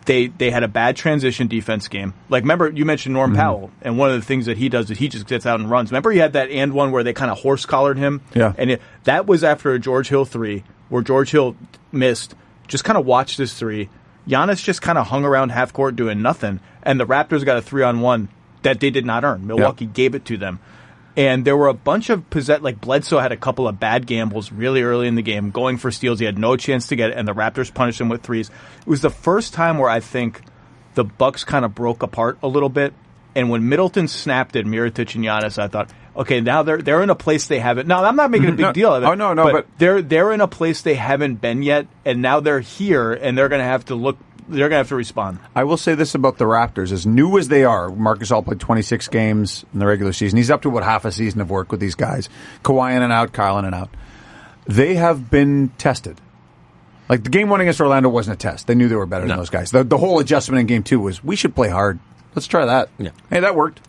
they had a bad transition defense game. Like, remember, you mentioned Norm Powell, and one of the things that he does is he just gets out and runs. Remember, he had that and one where they kind of horse-collared him? Yeah. And that was after a George Hill three, where George Hill missed. Just kind of watched this three. Giannis just kind of hung around half court doing nothing, and the Raptors got a 3-on-1 that they did not earn. Milwaukee gave it to them. And there were a bunch of like Bledsoe had a couple of bad gambles really early in the game, going for steals. He had no chance to get it, and the Raptors punished him with threes. It was the first time where I think the Bucks kind of broke apart a little bit. And when Middleton snapped at Mirotic and Giannis, I thought, okay, now they're in a place they haven't. Now, I'm not making a big deal of it. Oh, no, but they're in a place they haven't been yet, and now they're here, and they're going to have to look. They're going to have to respond. I will say this about the Raptors. As new as they are, Marc Gasol played 26 games in the regular season. He's up to about half a season of work with these guys. Kawhi in and out, Kyle in and out. They have been tested. Like, the game one against Orlando wasn't a test. They knew they were better than those guys. The whole adjustment in game two was, we should play hard. Let's try that. Yeah. Hey, that worked.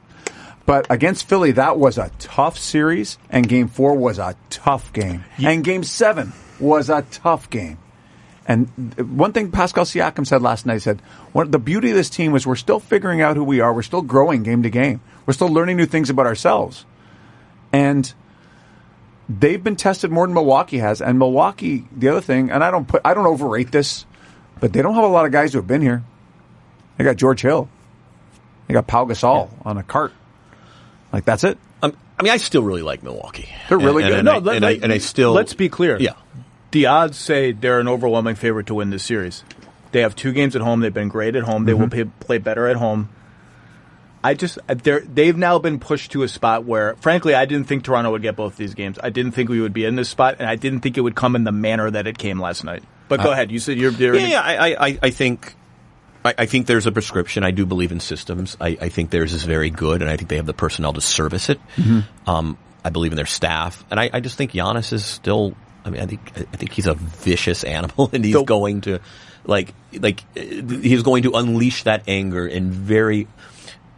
But against Philly, that was a tough series, and game four was a tough game. And game seven was a tough game. And one thing Pascal Siakam said last night, the beauty of this team was we're still figuring out who we are. We're still growing game to game. We're still learning new things about ourselves. And they've been tested more than Milwaukee has. And Milwaukee, the other thing, and I don't overrate this, but they don't have a lot of guys who have been here. They got George Hill. They got Pau Gasol on a cart. Like, that's it. I mean, I still really like Milwaukee. They're really good. And I still... Let's be clear. Yeah. The odds say they're an overwhelming favorite to win this series. They have 2 games at home. They've been great at home. They will play better at home. They've now been pushed to a spot where, frankly, I didn't think Toronto would get both these games. I didn't think we would be in this spot, and I didn't think it would come in the manner that it came last night. But go ahead. You said you're... I think there's a prescription. I do believe in systems. I think theirs is very good, and I think they have the personnel to service it. I believe in their staff, and I just think Giannis is still... I mean, I think he's a vicious animal, and he's going to, he's going to unleash that anger in very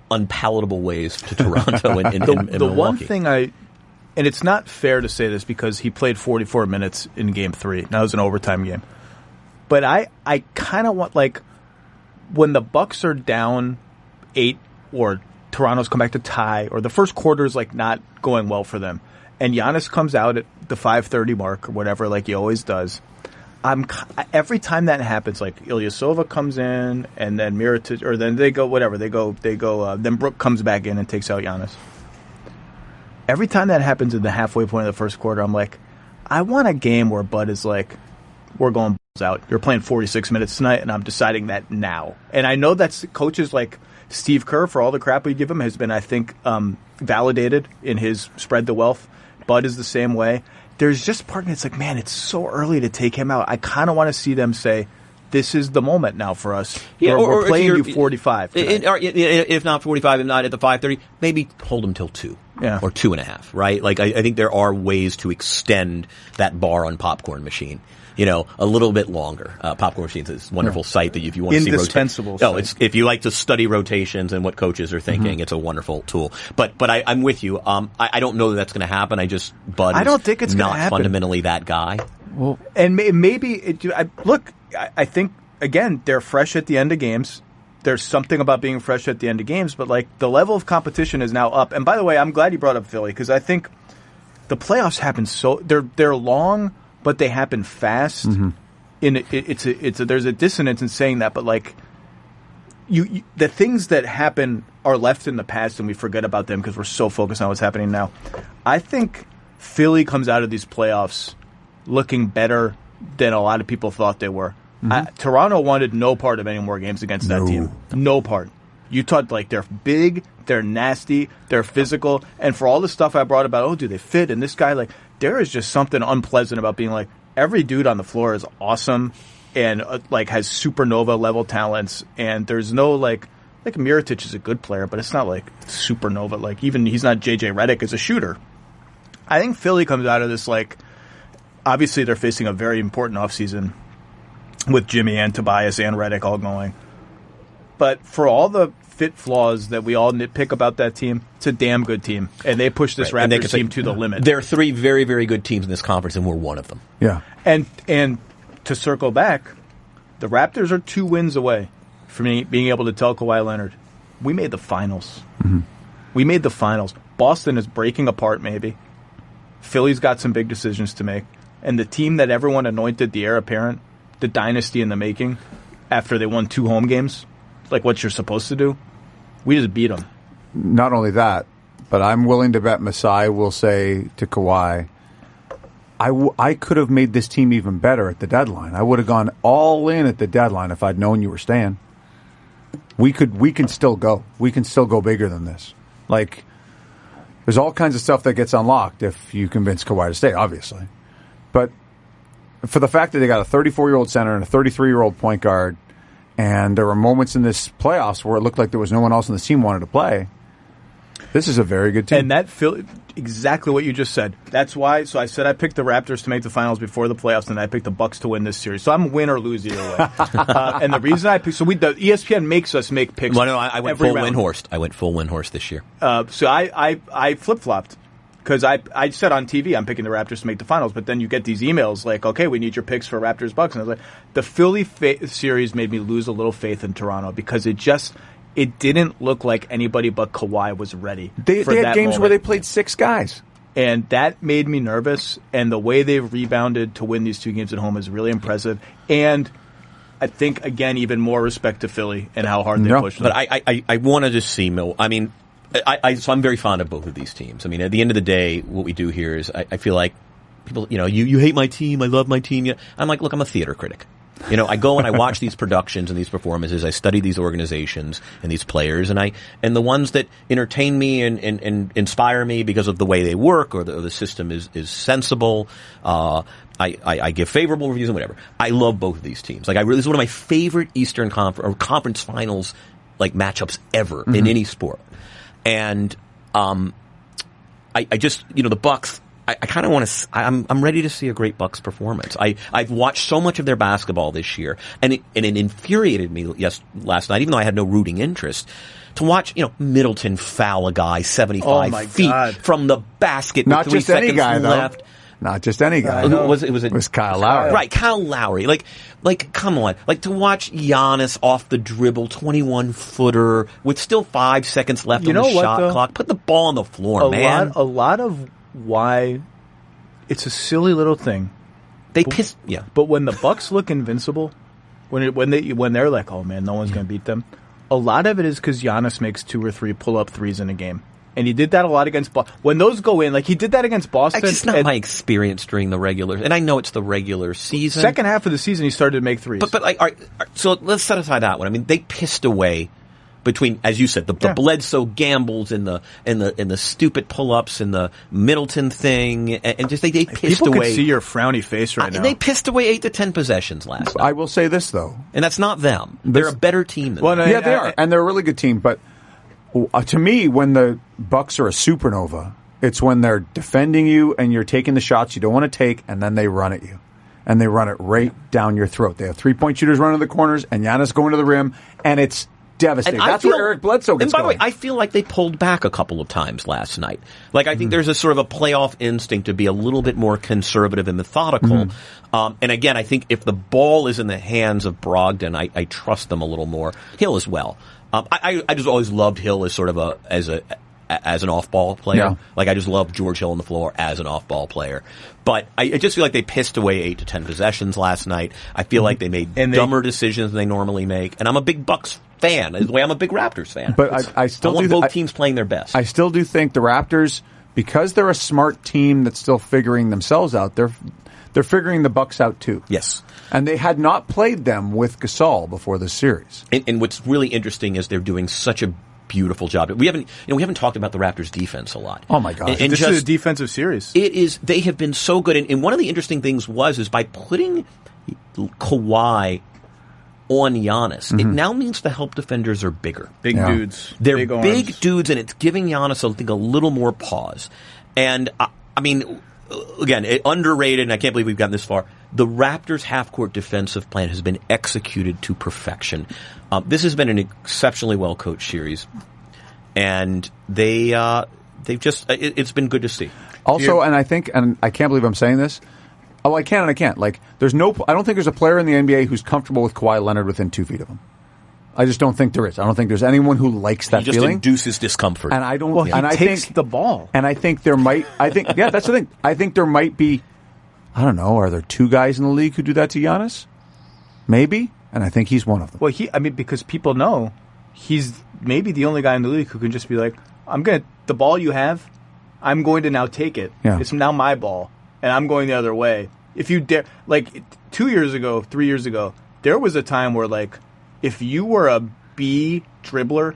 unpalatable ways to Toronto and Milwaukee. The one thing and it's not fair to say this because he played 44 minutes in Game 3. Now it was an overtime game. But I kind of want, like, when the Bucks are down 8 or Toronto's come back to tie, or the first quarter is, like, not going well for them, and Giannis comes out at the 5:30 mark or whatever, like he always does. Every time that happens, like Ilyasova comes in, and then Mirotic, or then they go whatever they go. Then Brook comes back in and takes out Giannis. Every time that happens in the halfway point of the first quarter, I'm like, I want a game where Bud is like, we're going out. You're playing 46 minutes tonight, and I'm deciding that now. And I know that's coaches like Steve Kerr, for all the crap we give him, has been, I think, validated in his spread the wealth. Bud is the same way. There's just part of me that's like, man, it's so early to take him out. I kind of want to see them say, this is the moment now for us. Yeah, we're playing you 45. If not 45, if not at the 5:30, maybe hold them till 2 or 2.5, right? Like, I think there are ways to extend that bar on Popcorn Machine. A little bit longer. Popcorn Machines is a wonderful site that if you want to see indispensable. If you like to study rotations and what coaches are thinking, it's a wonderful tool. But I'm with you. I don't know that that's going to happen. Bud I don't think it's not happen. Fundamentally that guy. Well, and maybe I think again they're fresh at the end of games. There's something about being fresh at the end of games, but like the level of competition is now up. And by the way, I'm glad you brought up Philly because I think the playoffs happen they're long. But they happen fast. There's a dissonance in saying that, but like the things that happen are left in the past and we forget about them because we're so focused on what's happening now. I think Philly comes out of these playoffs looking better than a lot of people thought they were. Toronto wanted no part of any more games against that team. No part. You thought like they're big, they're nasty, they're physical, and for all the stuff I brought about, do they fit? And this guy, like, there is just something unpleasant about being like, every dude on the floor is awesome and has supernova level talents, and there's no like Mirotic is a good player, but it's not like supernova. Like even he's not JJ Redick as a shooter. I think Philly comes out of this obviously they're facing a very important offseason with Jimmy and Tobias and Redick all going. But for all the fit flaws that we all nitpick about that team, it's a damn good team. And they push this Raptors team to the limit. There are 3 very, very good teams in this conference, and we're one of them. Yeah. And to circle back, the Raptors are 2 wins away from being able to tell Kawhi Leonard, we made the finals. Mm-hmm. We made the finals. Boston is breaking apart maybe. Philly's got some big decisions to make. And the team that everyone anointed the heir apparent, the dynasty in the making, after they won 2 home games, like what you're supposed to do, we just beat them. Not only that, but I'm willing to bet Masai will say to Kawhi, I could have made this team even better at the deadline. I would have gone all in at the deadline if I'd known you were staying. We can still go. We can still go bigger than this. Like, there's all kinds of stuff that gets unlocked if you convince Kawhi to stay, obviously. But for the fact that they got a 34-year-old center and a 33-year-old point guard, and there were moments in this playoffs where it looked like there was no one else on the team wanted to play, this is a very good team. And that exactly what you just said. That's why. So I said I picked the Raptors to make the finals before the playoffs, and I picked the Bucks to win this series. So I'm win or lose either way. And the reason I picked, the ESPN makes us make picks. Well, no, I went full Windhorst. I went full Windhorst this year. So I flip flopped because I said on TV I'm picking the Raptors to make the finals, but then you get these emails like, okay, we need your picks for Raptors-Bucks, and I was like, the Philly series made me lose a little faith in Toronto because it didn't look like anybody but Kawhi was ready. They had games where they played 6 guys. And that made me nervous. And the way they've rebounded to win these 2 games at home is really impressive. And I think, again, even more respect to Philly and how hard they pushed them. But I want to just see Mill. I mean, so I'm very fond of both of these teams. I mean, at the end of the day, what we do here is I feel like people, you hate my team, I love my team. I'm like, look, I'm a theater critic. I go and I watch these productions and these performances. I study these organizations and these players, and the ones that entertain me and inspire me because of the way they work or the system is sensible. I give favorable reviews and whatever. I love both of these teams. Like this is one of my favorite Eastern Conference Finals matchups ever in any sport. And I just the Bucks. I kind of want to. I'm ready to see a great Bucks performance. I've watched so much of their basketball this year, and it infuriated me last night, even though I had no rooting interest, to watch Middleton foul a guy 75 feet from the basket. Not with 3 just any seconds guy left. though. Not just any guy. It was Kyle Lowry. Right, Kyle Lowry. Like, come on. Like, to watch Giannis off the dribble, 21-footer, with still 5 seconds left on the shot clock. Put the ball on the floor, man. A lot of why it's a silly little thing. But when the Bucks look invincible, when they're like, oh man, no one's going to beat them, a lot of it is because Giannis makes 2 or 3 pull-up threes in a game. And he did that a lot against Boston. When those go in, like he did that against Boston. It's just not my experience during the regular, and I know it's the regular season. Second half of the season, he started to make threes. So let's set aside that one. I mean, they pissed away between, as you said, the Bledsoe gambles and the stupid pull-ups and the Middleton thing, and just they pissed People away. People can see your frowny face right now. They pissed away 8 to 10 possessions last night. I will say this though, and that's not them. They're a better team than them. Yeah, they are, and they're a really good team. But to me, when the Bucks are a supernova, it's when they're defending you and you're taking the shots you don't want to take, and then they run at you. And they run it right down your throat. They have 3-point shooters running the corners, and Giannis going to the rim, and it's devastating. That's where Eric Bledsoe gets going. And by the way, I feel like they pulled back a couple of times last night. Like, I think there's a sort of a playoff instinct to be a little bit more conservative and methodical. And again, I think if the ball is in the hands of Brogdon, I trust them a little more. Hill as well. I just always loved Hill as sort of as an off-ball player. Yeah. Like, I just love George Hill on the floor as an off-ball player. But I just feel like they pissed away 8 to 10 possessions last night. I feel like they made dumber decisions than they normally make. And I'm a big Bucks fan, the way I'm a big Raptors fan. But I still want both teams playing their best. I still do think the Raptors, because they're a smart team that's still figuring themselves out, they're figuring the Bucks out too. Yes. And they had not played them with Gasol before this series. And what's really interesting is they're doing such a beautiful job. We haven't talked about the Raptors defense a lot. Oh my gosh. This is a defensive series. It is. They have been so good. And one of the interesting things is by putting Kawhi on Giannis, it now means the help defenders are bigger. Big dudes. They're big arms. dudes, and it's giving Giannis, I think, a little more pause. And, I mean, again, underrated, and I can't believe we've gotten this far. The Raptors' half-court defensive plan has been executed to perfection. This has been an exceptionally well-coached series, and they've just it's been good to see. Also, and I think, and I can't believe I'm saying this. Oh, I can and I can't. Like, I don't think there's a player in the NBA who's comfortable with Kawhi Leonard within 2 feet of him. I just don't think there is. I don't think there's anyone who likes that feeling. feeling. He just induces discomfort. And I don't. Well, and he takes the ball. And I think there might. Yeah, that's the thing. I think there might be. I don't know. Are there 2 guys in the league who do that to Giannis? Maybe, and I think he's one of them. Well, because people know he's maybe the only guy in the league who can just be like, the ball you have, I'm going to now take it. Yeah. It's now my ball, and I'm going the other way. If you dare, like 2 years ago, 3 years ago, there was a time where, like, if you were a B dribbler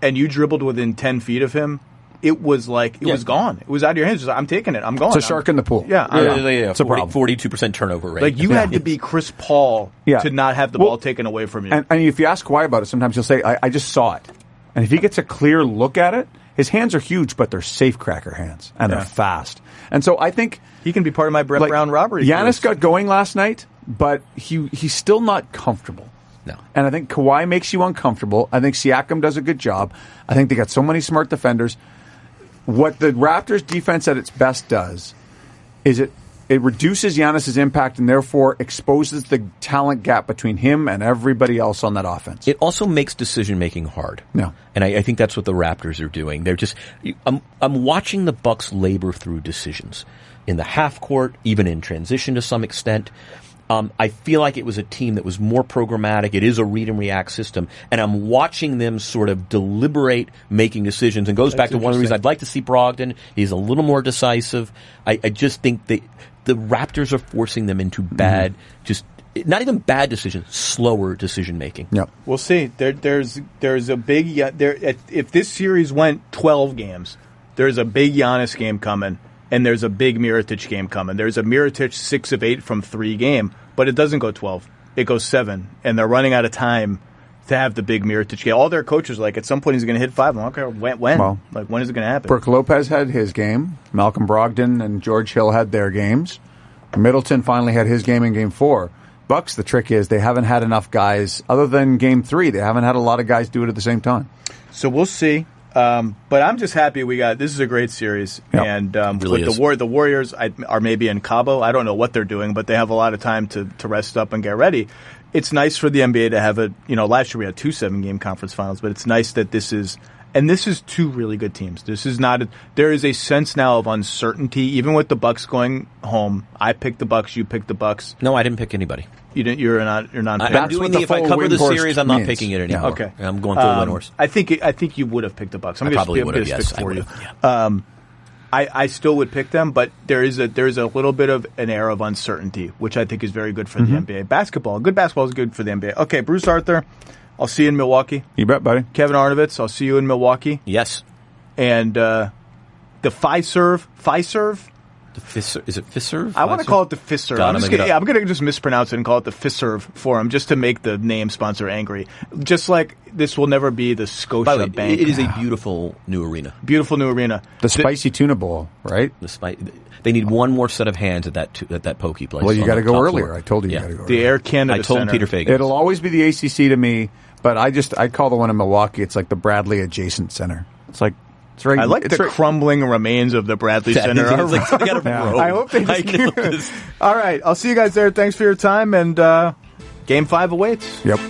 and you dribbled within 10 feet of him, it was like, it was gone. It was out of your hands. It was like, I'm taking it. I'm going. It's a shark in the pool. Yeah. It's a problem. 42% turnover rate. Like, you had to be Chris Paul to not have the ball taken away from you. And if you ask Kawhi about it, sometimes he'll say, I just saw it. And if he gets a clear look at it, his hands are huge, but they're safecracker hands. And they're fast. And so I think he can be part of my Brett Brown robbery. Giannis got going last night, but he's still not comfortable. No. And I think Kawhi makes you uncomfortable. I think Siakam does a good job. I think they got so many smart defenders. What the Raptors defense at its best does is it reduces Giannis's impact and therefore exposes the talent gap between him and everybody else on that offense. It also makes decision-making hard. No. And I think that's what the Raptors are doing. They're just I'm watching the Bucks labor through decisions in the half court, even in transition to some extent. I feel like it was a team that was more programmatic. It is a read and react system. And I'm watching them sort of deliberate making decisions. And goes back to one of the reasons I'd like to see Brogdon. He's a little more decisive. I just think the Raptors are forcing them into bad, just not even bad decisions, slower decision making. Yep. We'll see. There's a big if this series went 12 games, there's a big Giannis game coming, and there's a big Mirotic game coming. There's a Mirotic 6 of 8 from 3 game, but it doesn't go 12. It goes 7, and they're running out of time to have the big Mirotic game. All their coaches are like, at some point he's going to hit 5. I'm like, okay, when? Well, like, when is it going to happen? Brook Lopez had his game. Malcolm Brogdon and George Hill had their games. Middleton finally had his game in Game 4. Bucks, the trick is they haven't had enough guys, other than Game 3, they haven't had a lot of guys do it at the same time. So we'll see. But I'm just happy this is a great series. Yep. And really with the Warriors are maybe in Cabo. I don't know what they're doing, but they have a lot of time to rest up and get ready. It's nice for the NBA to have last year we had 2 7-game conference finals, but it's nice that this is 2 really good teams. This is not there is a sense now of uncertainty, even with the Bucks going home. I picked the Bucks, you picked the Bucks. No, I didn't pick anybody. You didn't. You're not. I'm doing if I cover the series, I'm not picking it anymore. Okay, I'm going full Windhorse. I think you would have picked the Bucks. I'm going to stick for you. Yeah. I still would pick them, but there is a little bit of an air of uncertainty, which I think is very good for the NBA. Good basketball is good for the NBA. Okay, Bruce Arthur, I'll see you in Milwaukee. You bet, buddy. Kevin Arnovitz, I'll see you in Milwaukee. Yes. And the Fiserv. Is it Fiserv? I want to call it the Fiserv. I'm going to just mispronounce it and call it the Fiserv Forum just to make the name sponsor angry. Just like this will never be the Scotia Bank. It is a beautiful new arena. Beautiful new arena. The Spicy Tuna Bowl, right? They need one more set of hands at that pokey place. Well, you got to go earlier. Floor. I told you got to go earlier. The Air Canada I told Center. Peter Fagan. It'll always be the ACC to me, but I call the one in Milwaukee. It's like the Bradley adjacent center. It's right. I like the crumbling remains of the Bradley Center. I hope they just All right. I'll see you guys there. Thanks for your time, and Game 5 awaits. Yep.